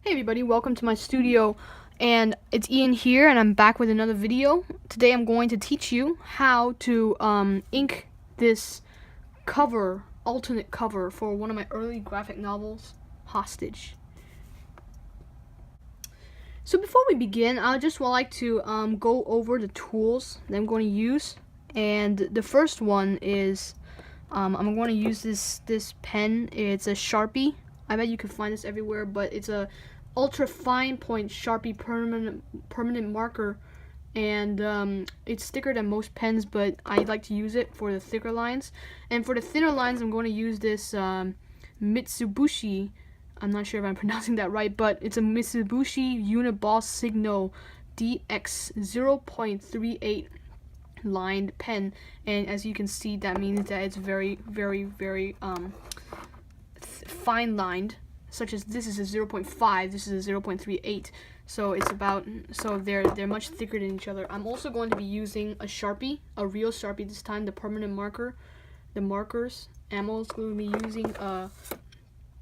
Hey everybody, welcome to my studio, and it's Ian here, and I'm back with another video. Today I'm going to teach you how to ink this alternate cover for one of my early graphic novels, Hostage. So before we begin, I just would like to go over the tools that I'm going to use, and the first one is I'm going to use this pen. It's a Sharpie. I bet you can find this everywhere, but it's a ultra fine point Sharpie permanent marker, and it's thicker than most pens, but I like to use it for the thicker lines. And for the thinner lines, I'm going to use this Mitsubishi. I'm not sure if I'm pronouncing that right, but it's a Mitsubishi Uniboss Signo DX 0.38 lined pen, and as you can see, that means that it's very fine lined, such as this is a 0.5, this is a 0.38, so they're much thicker than each other. I'm also going to be using a Sharpie, a real Sharpie this time, the permanent marker, the markers. And I'm also going to be using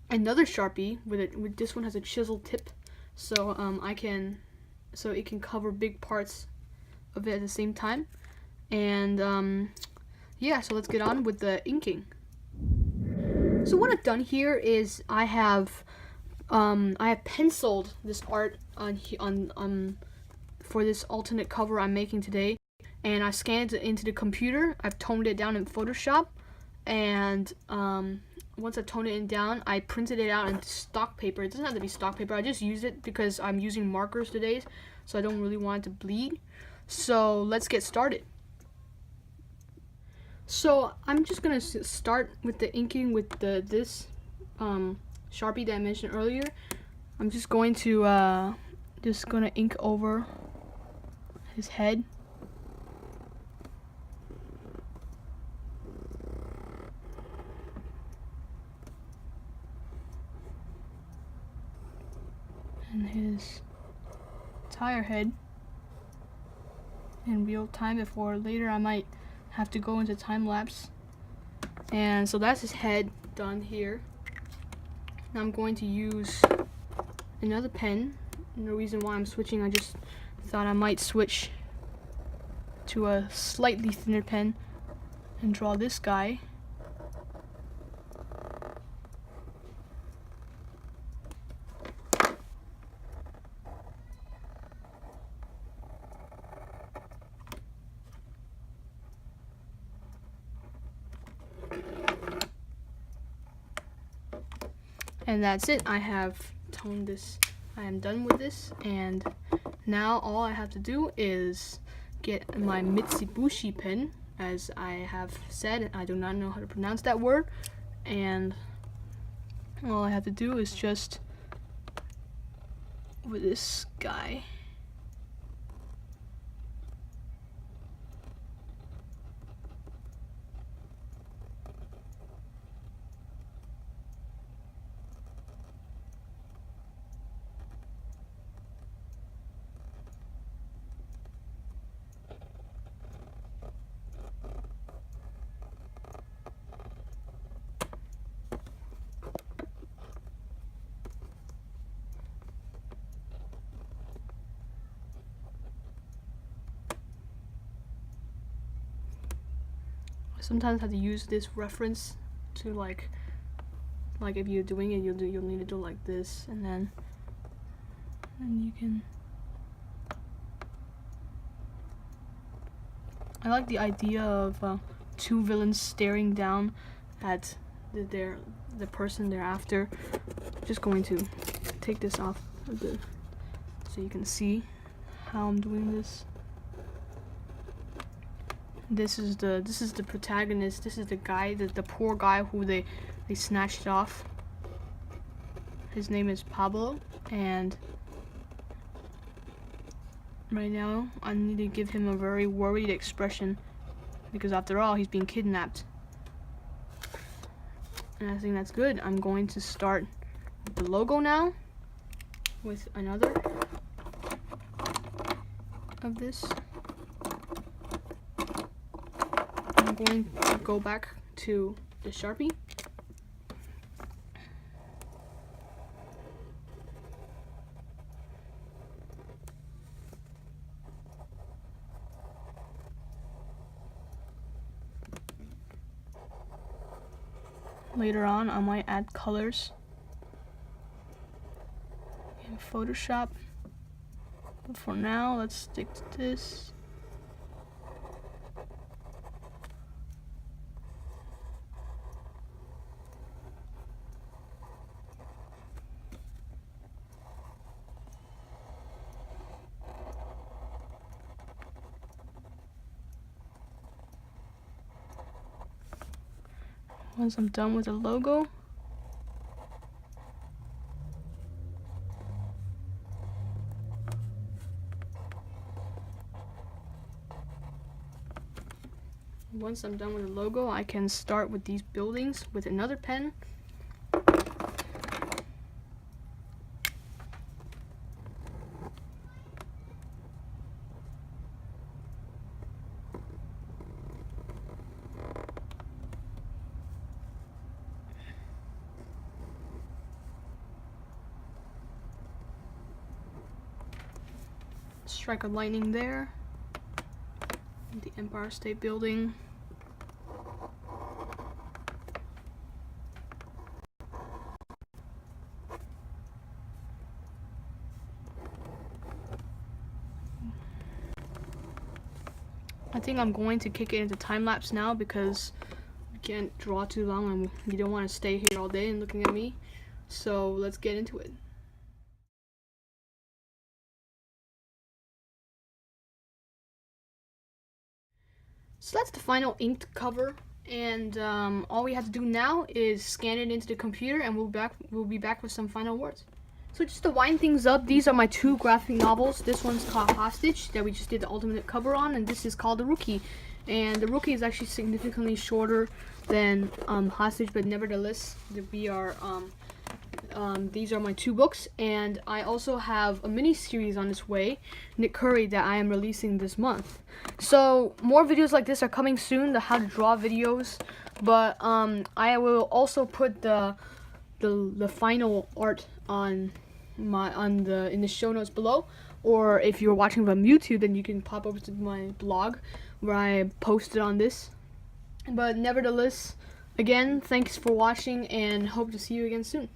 another Sharpie with this one has a chisel tip, so it can cover big parts of it at the same time. And yeah, so let's get on with the inking. So what I've done here is I have penciled this art on for this alternate cover I'm making today, and I scanned it into the computer. I've toned it down in Photoshop, and once I toned it down, I printed it out into stock paper. It doesn't have to be stock paper. I just use it because I'm using markers today, so I don't really want it to bleed. So let's get started. So I'm just gonna start with the inking with this Sharpie that I mentioned earlier. I'm just going to ink over his head. And his entire head in real time, before later I might have to go into time lapse. And so that's his head done here. Now I'm going to use another pen. And the reason why I'm switching, I just thought I might switch to a slightly thinner pen and draw this guy. And that's it. I have toned this. I am done with this, and now all I have to do is get my Mitsubishi pen, as I have said. I do not know how to pronounce that word, and all I have to do is just with this guy. Sometimes have to use this reference to like if you're doing it, you'll need to do like this, and you can. I like the idea of two villains staring down at the person they're after. Just going to take this off of so you can see how I'm doing this. This is the protagonist. This is the guy, the poor guy who they snatched off. His name is Pablo, and right now I need to give him a very worried expression, because after all, he's being kidnapped. And I think that's good. I'm going to start with the logo now, with another of this. I'm going to go back to the Sharpie. Later on, I might add colors in Photoshop. But for now, let's stick to this. Once I'm done with the logo, I can start with these buildings with another pen. Strike a lightning there. The Empire State Building. I think I'm going to kick it into time lapse now because we can't draw too long and you don't want to stay here all day and looking at me. So let's get into it. So that's the final inked cover, and all we have to do now is scan it into the computer, and we'll be back with some final words. So just to wind things up, these are my two graphic novels. This one's called Hostage, that we just did the ultimate cover on, and this is called The Rookie. And The Rookie is actually significantly shorter than Hostage, but nevertheless, these are my two books, and I also have a mini series on its way, Nick Curry, that I am releasing this month. So more videos like this are coming soon, the how to draw videos, but I will also put the final art in the show notes below, or if you're watching from YouTube, then you can pop over to my blog where I posted on this. But nevertheless, again, thanks for watching and hope to see you again soon.